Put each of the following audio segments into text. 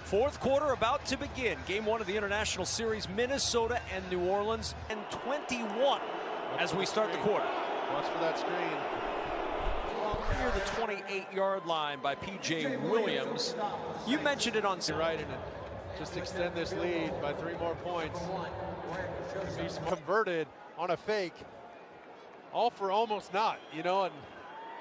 Fourth quarter about to begin. Game one of the International Series, Minnesota and New Orleans, and 21 as we start the quarter. Watch for that screen. Near the 28-yard line by P.J. Williams. You mentioned it on... You're right, and just extend this lead by 3 more points. He's converted on a fake. All for almost not, you know, and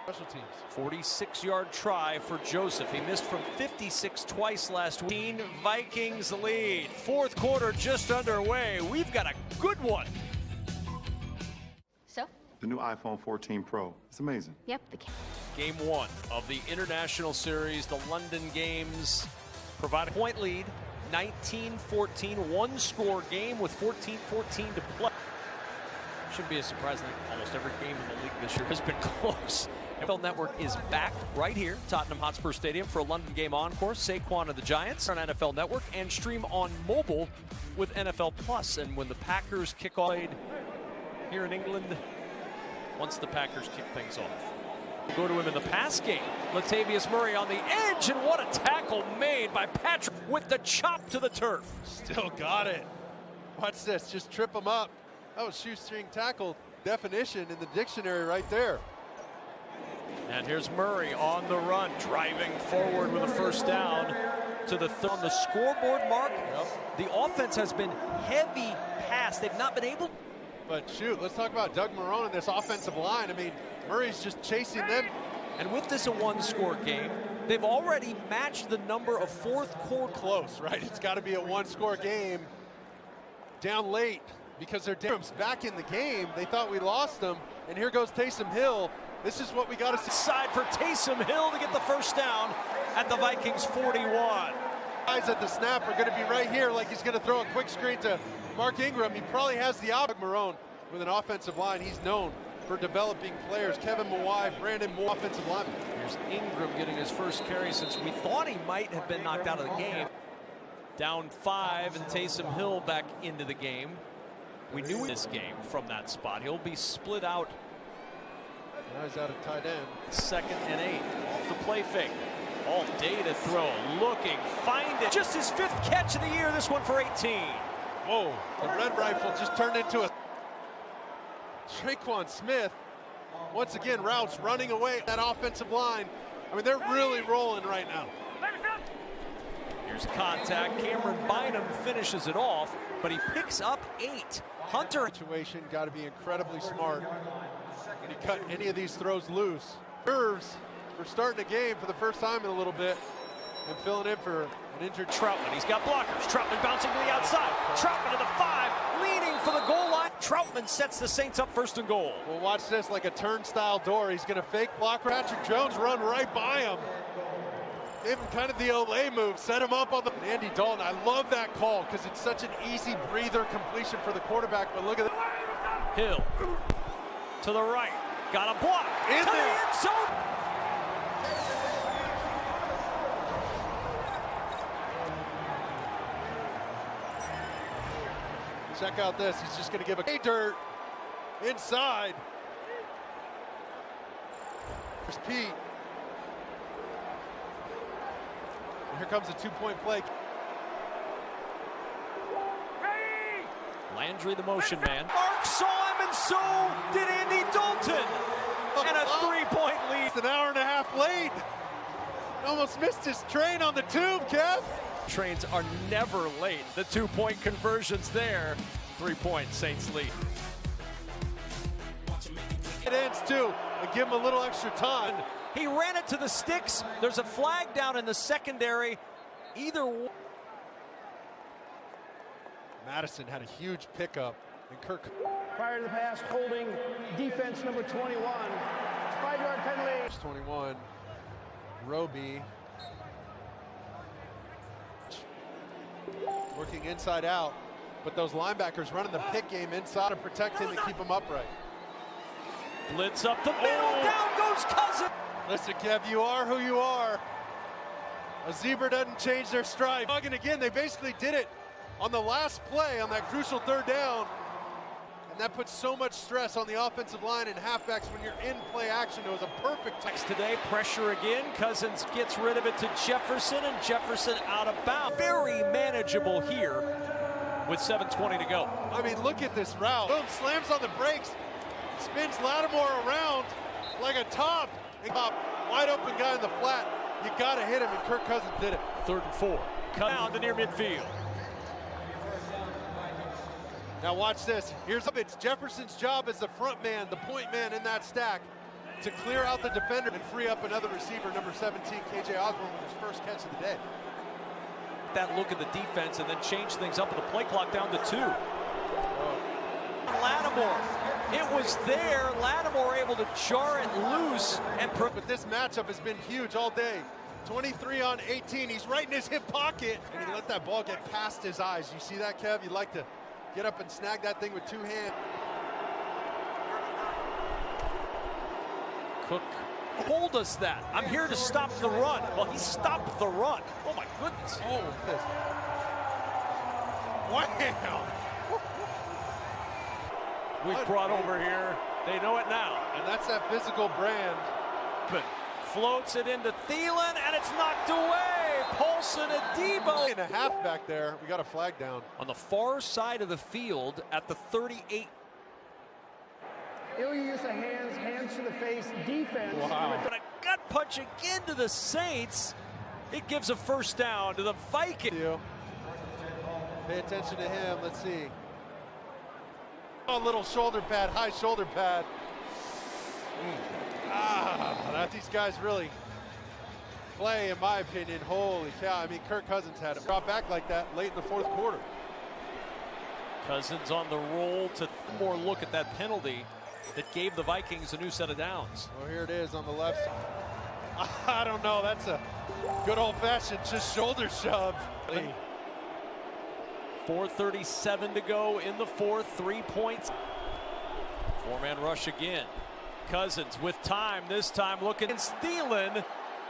special teams. 46-yard try for Joseph. He missed from 56 twice last week. Vikings lead. Fourth quarter just underway. We've got a good one. So? The new iPhone 14 Pro. It's amazing. Yep. Game one of the International Series, the London games, provide a point lead. 19-14, one-score game with 14-14 to play. Shouldn't be a surprise that almost every game in the league this year has been close. NFL Network is back right here, Tottenham Hotspur Stadium, for a London game encore. Saquon of the Giants on NFL Network, and stream on mobile with NFL Plus. And when the Packers kick off here in England, once the Packers kick things off. We'll go to him in the pass game. Latavius Murray on the edge, and what a tackle made by Patrick with the chop to the turf. Still got it. Watch this, just trip him up. That was shoestring tackle definition in the dictionary right there. And here's Murray on the run, driving forward with a first down to the on the scoreboard mark. Yep. The offense has been heavy pass. They've not been able. But shoot, let's talk about Doug Marrone and this offensive line. I mean, Murray's just chasing them. And with this a one-score game, they've already matched the number of fourth quarter. Close, right? It's got to be a one-score game. Down late because they're back in the game. They thought we lost them, and here goes Taysom Hill. This is what we got to see. Side for Taysom Hill to get the first down at the Vikings 41. Guys at the snap are going to be right here, like he's going to throw a quick screen to Mark Ingram. He probably has the out. Marrone with an offensive line. He's known for developing players. Kevin Mawai, Brandon Moore, offensive lineman. Here's Ingram getting his first carry since we thought he might have been knocked out of the game. Down 5, and Taysom Hill back into the game. We knew this game from that spot. He'll be split out. Now he's out of tight end. 2nd and 8. Off the play fake. All day to throw. Looking. Find it. Just his 5th catch of the year. This one for 18. Whoa. The red rifle just turned into a... Traquan Smith. Once again, routes running away. That offensive line. I mean, they're really rolling right now. Here's contact. Cameron Bynum finishes it off, but he picks up 8. Hunter. Situation got to be incredibly smart. When you cut any of these throws loose. Nerves for starting the game for the first time in a little bit and filling in for an injured Troutman. He's got blockers. Troutman bouncing to the outside. Troutman to the 5, leaning for the goal line. Troutman sets the Saints up 1st and goal. Well, watch this like a turnstile door. He's going to fake block. Patrick Jones run right by him. Gave him kind of the Olay move, set him up on the... Andy Dalton, I love that call because it's such an easy breather completion for the quarterback, but look at that. Hill to the right, got a block, in to there. The end zone. Check out this, he's just gonna give a dirt inside. There's Pete. Here comes a 2-point play. Landry, the motion man. Mark saw him, and so did Andy Dalton. And a 3-point lead. It's an hour and a half late. Almost missed his train on the tube, Kev. Trains are never late. The 2-point conversions there. 3-point Saints lead. It ends too, and give him a little extra time. He ran it to the sticks. There's a flag down in the secondary. Either way. Madison had a huge pickup, and Kirk. Prior to the pass, holding defense number 21. 5-yard penalty. 21. Roby. Working inside out, but those linebackers running the pick game inside to protect him and keep him upright. Blitz up the middle, down goes Cousins. Listen, Kev, you are who you are. A zebra doesn't change their stripe. And again, they basically did it on the last play on that crucial 3rd down. And that puts so much stress on the offensive line and halfbacks when you're in play action. It was a perfect Next today, pressure again. Cousins gets rid of it to Jefferson, and Jefferson out of bounds. Very manageable here with 7:20 to go. I mean, look at this route. Boom, slams on the brakes, spins Lattimore around like a top. Wide open guy in the flat. You got to hit him, and Kirk Cousins did it. 3rd and 4. Cut down to near midfield. Now watch this. It's Jefferson's job as the front man, the point man in that stack, to clear out the defender and free up another receiver, number 17, KJ Osborne, with his first catch of the day. That look at the defense and then change things up with the play clock down to 2. Lattimore, it was there. Lattimore able to jar it loose. But this matchup has been huge all day. 23 on 18. He's right in his hip pocket, and he let that ball get past his eyes. You see that, Kev? You'd like to get up and snag that thing with 2 hands. Cook told us that. I'm here to stop the run. Well, he stopped the run. Oh, my goodness. Oh, this. Wow. We've brought over here. They know it now. And that's that physical brand. But floats it into Thielen, and it's knocked away. Paulson Adebo. And a half back there. We got a flag down. On the far side of the field at the 38. Ill use of hands to the face, defense. Wow. But a gut punch again to the Saints. It gives a first down to the Vikings. Pay attention to him. Let's see. A little shoulder pad, high shoulder pad. These guys really play, in my opinion. Holy cow. I mean, Kirk Cousins had it brought back like that late in the 4th quarter. Cousins on the roll to more look at that penalty that gave the Vikings a new set of downs. Well, here it is on the left side. I don't know. That's a good old-fashioned just shoulder shove. 4:37 to go in the 4th. 3 points. 4-man rush again. Cousins with time. This time looking at Thielen.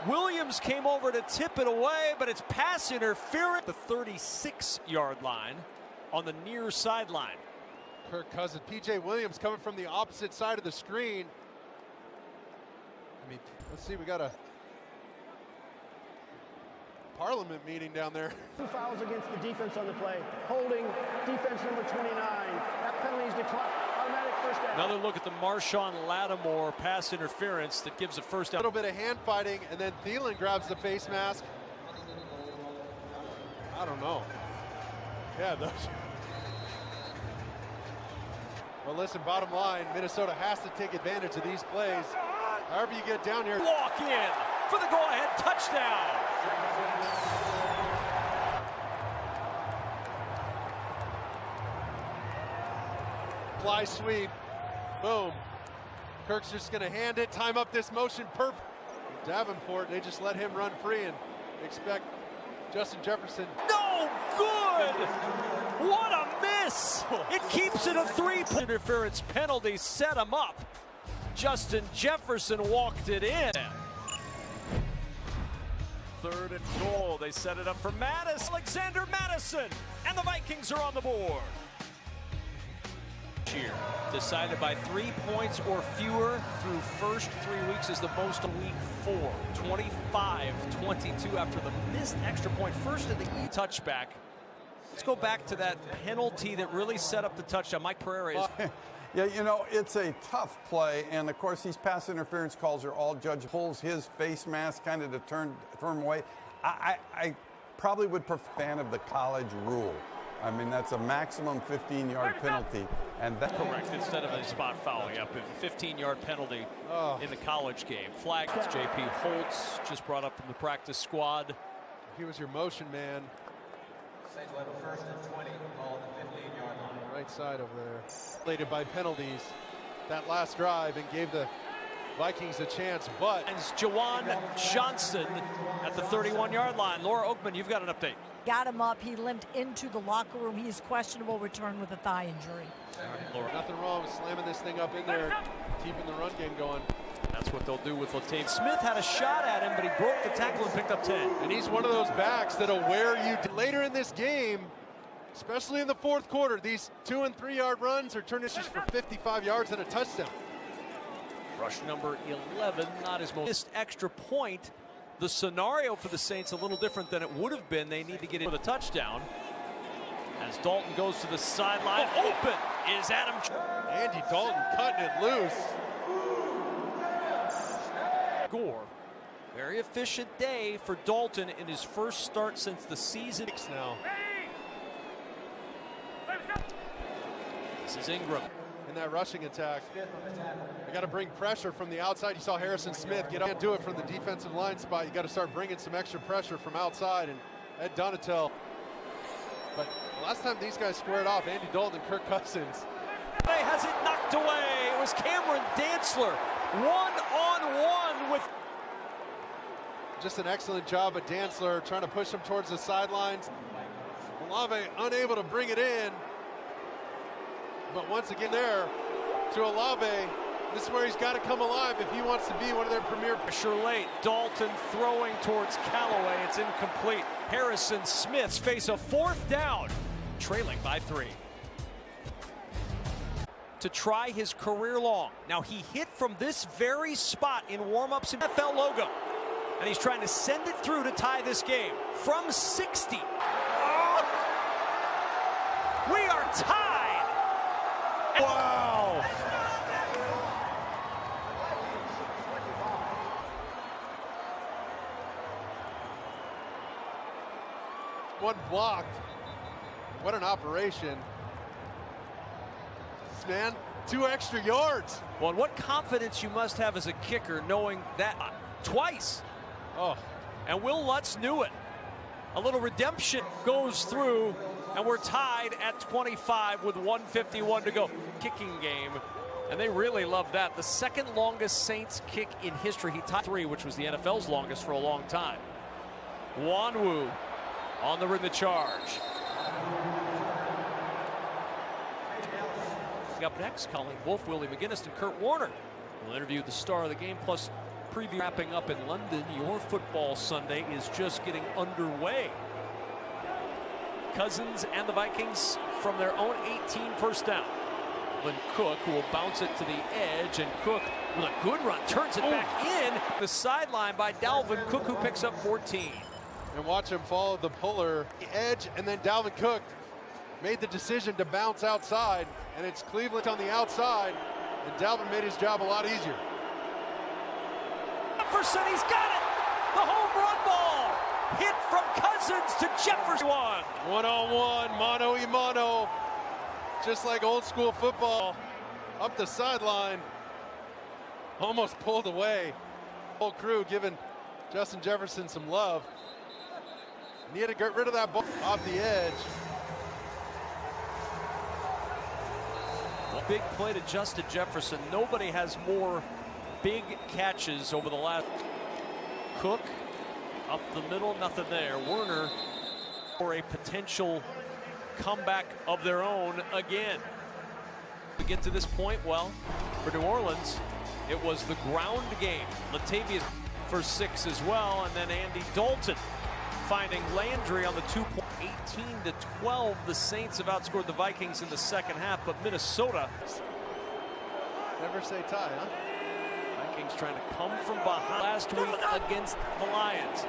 Williams came over to tip it away, but it's pass interference. The 36-yard line on the near sideline. Kirk Cousins. P.J. Williams coming from the opposite side of the screen. I mean, let's see. We got a parliament meeting down there. 2 fouls against the defense on the play. Holding defense number 29. That penalty is declined. Automatic first down. Another look at the Marshawn Lattimore pass interference that gives a first down. A little bit of hand fighting, and then Thielen grabs the face mask. I don't know. Yeah, those. Well, listen, bottom line, Minnesota has to take advantage of these plays. However you get down here. Walk in for the go-ahead touchdown. Fly sweep. Boom. Kirk's just going to hand it, time up this motion perfect. Davenport, they just let him run free and expect Justin Jefferson. No good! What a miss! It keeps it a 3-point interference penalty, set him up. Justin Jefferson walked it in. 3rd and goal. They set it up for Madison. Alexander Madison, and the Vikings are on the board. Year decided by 3 points or fewer through first 3 weeks is the most in week 4. 25-22 after the missed extra point. First in the touchback. Let's go back to that penalty that really set up the touchdown. Mike Pereira is. Yeah, you know, it's a tough play, and of course these pass interference calls are all judge pulls his face mask kind of to turn him away. I probably would prefer a fan of the college rule. I mean, that's a maximum 15-yard penalty, and that's correct instead of a spot foul. Yep, a 15-yard penalty in the college game. Flag. It's J.P. Holtz, just brought up from the practice squad. He was your motion man. Saints will have a 1st and 20, ball at the 15-yard line. Right side over there. Slated by penalties that last drive and gave the Vikings a chance, but it's Jawan Johnson at the 31-yard line. Laura Oakman, you've got an update. Got him up. He limped into the locker room. He's questionable return with a thigh injury. Laura. Nothing wrong with slamming this thing up in there, keeping the run game going. That's what they'll do with Latavius Smith. Had a shot at him, but he broke the tackle and picked up 10. And he's one of those backs that'll wear you later in this game. Especially in the fourth quarter, these 2 and 3 yard runs are turning just for 55 yards and a touchdown. Rush number 11, not his most extra point. The scenario for the Saints a little different than it would have been. They need to get in for the touchdown. As Dalton goes to the sideline, open is Adam. Andy Dalton cutting it loose. Gore. Very efficient day for Dalton in his first start since the season. Now. This is Ingram. In that rushing attack. You got to bring pressure from the outside. You saw Harrison Smith get up. Can't do it from the defensive line spot. You got to start bringing some extra pressure from outside. And Ed Donatel. But last time these guys squared off, Andy Dalton and Kirk Cousins. They has it knocked away. It was Cameron Dantzler. One-on-one with. Just an excellent job at Dantzler trying to push him towards the sidelines. Olave unable to bring it in. But once again there to Olave. This is where he's got to come alive if he wants to be one of their premier. Pressure late. Dalton throwing towards Callaway. It's incomplete. Harrison Smith's face a fourth down. Trailing by 3. To try his career long. Now he hit from this very spot in warm-ups in NFL logo. And he's trying to send it through to tie this game. From 60. Oh! We are tied. Wow. One blocked. What an operation. Man, 2 extra yards. Well, and what confidence you must have as a kicker knowing that twice. Oh, and Will Lutz knew it. A little redemption goes through, and we're tied at 25 with 1:51 to go. Kicking game, and they really love that. The second longest Saints kick in history. He tied 3, which was the NFL's longest for a long time. Wanwu on the charge. Up next, Colleen Wolfe, Willie McGinnis, and Kurt Warner will interview the star of the game, plus preview. Wrapping up in London. Your football Sunday is just getting underway. Cousins and the Vikings from their own 18, first down. And Cook, who will bounce it to the edge, and Cook with a good run turns it back in. The sideline by Dalvin Cook, who picks up 14. And watch him follow the puller, the edge, and then Dalvin Cook made the decision to bounce outside, and it's Cleveland on the outside, and Dalvin made his job a lot easier. Jefferson, he's got it! The home run ball! Hit from Cousins to Jefferson. One-on-one, mano-a-mano, just like old school football. Up the sideline, almost pulled away. Whole crew giving Justin Jefferson some love. And he had to get rid of that ball off the edge. Big play to Justin Jefferson. Nobody has more big catches over the last. Cook up the middle, nothing there. Werner for a potential comeback of their own again. To get to this point, well, for New Orleans, it was the ground game. Latavius for 6 as well, and then Andy Dalton finding Landry on the 2-point. 18-12, the Saints have outscored the Vikings in the second half, but Minnesota. Never say tie, huh? Vikings trying to come from behind last week against the Lions.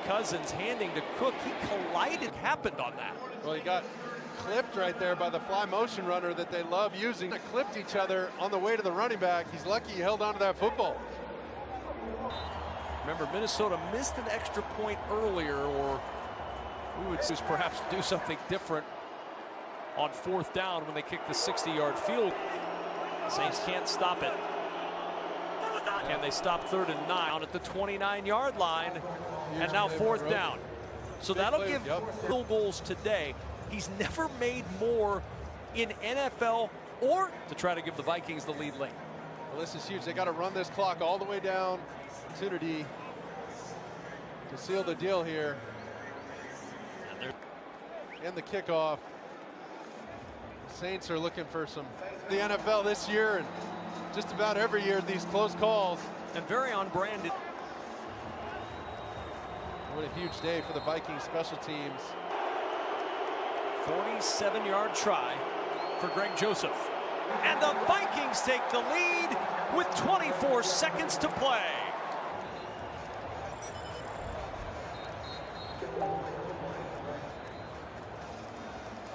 Cousins handing to Cook. He collided. Happened on that. Well, he got clipped right there by the fly motion runner that they love using. They clipped each other on the way to the running back. He's lucky he held on to that football. Remember, Minnesota missed an extra point earlier, or we would just perhaps do something different on 4th down when they kick the 60-yard field. The Saints can't stop it. Can they stop 3rd and 9 at the 29-yard line? And now 4th down. So that'll give field goals today. He's never made more in NFL or to try to give the Vikings the lead late. Well, this is huge. They got to run this clock all the way down. Opportunity to seal the deal here. And the kickoff. Saints are looking for some the NFL this year and just about every year these close calls. And very on-branded. What a huge day for the Vikings special teams. 47-yard try for Greg Joseph. And the Vikings take the lead with 24 seconds to play.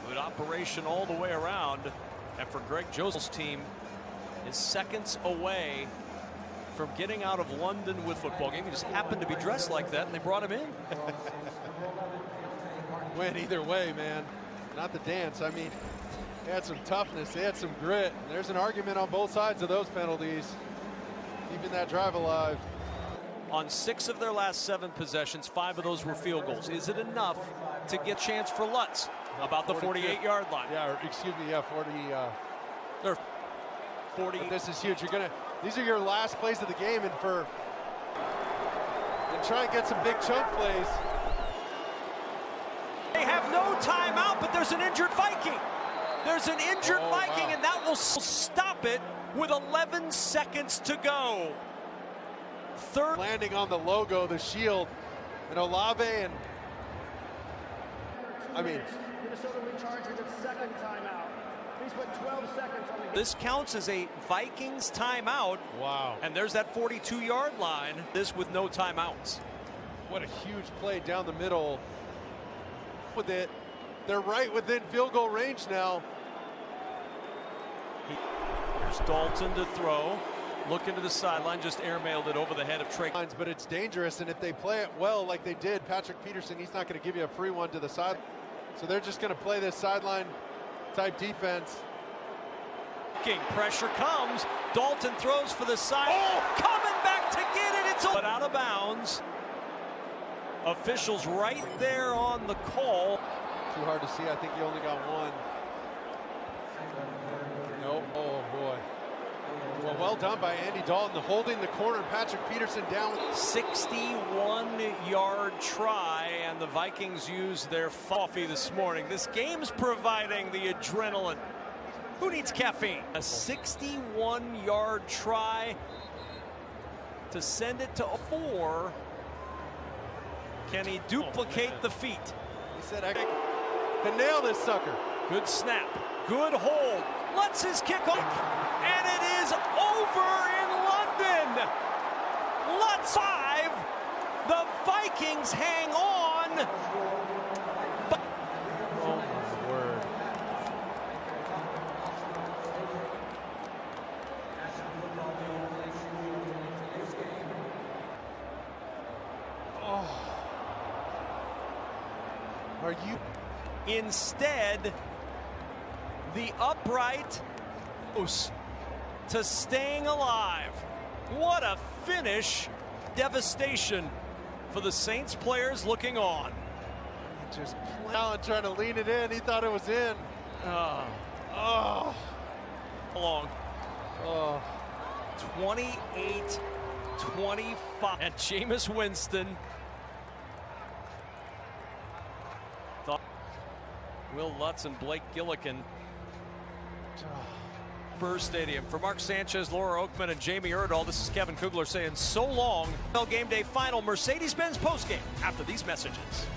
Good operation all the way around. And for Greg Joseph's team, is seconds away from getting out of London with football game. He just happened to be dressed like that, and they brought him in. Went either way, man. Not the dance. I mean, they had some toughness. They had some grit. There's an argument on both sides of those penalties, keeping that drive alive. On 6 of their last 7 possessions, 5 of those were field goals. Is it enough to get a chance for Lutz about the 48-yard line? Yeah, excuse me, yeah, 40. They're 40. But this is huge. These are your last plays of the game, and try and get some big choke plays. They have no timeout, but there's an injured Viking. There's an injured Viking, wow. And that will stop it with 11 seconds to go. Third landing on the logo, the shield, and Olave, and I mean, Minnesota recharging its second timeout. Please put 12 seconds on the. This counts as a Vikings timeout. Wow. And there's that 42-yard line. This with no timeouts. What a huge play down the middle. With it, they're right within field goal range now. Here's Dalton to throw. Looking to the sideline, just airmailed it over the head of Trey. But it's dangerous, and if they play it well like they did, Patrick Peterson, he's not going to give you a free one to the side. So they're just going to play this sideline type defense. King pressure comes. Dalton throws for the side. Oh, coming back to get it. It's but out of bounds. Officials right there on the call. Too hard to see. I think he only got one. Nope. Oh boy. Well done by Andy Dalton, holding the corner. Patrick Peterson down. 61-yard try, and the Vikings use their coffee this morning. This game's providing the adrenaline. Who needs caffeine? A 61-yard try to send it to 4. Can he duplicate the feat? He said, I can nail this sucker. Good snap. Good hold. Lets his kick off. And it is over in London. Lutz 5. The Vikings hang on. Oh, my word. Oh. Are you? Instead, the upright to staying alive. What a finish. Devastation for the Saints players looking on. Just trying to lean it in. He thought it was in. Long. 28-25. And Jameis Winston. Will Lutz and Blake Gillikin. Spurs Stadium. For Mark Sanchez, Laura Oakman, and Jamie Erdahl, this is Kevin Kugler saying so long. Game Day final Mercedes-Benz postgame after these messages.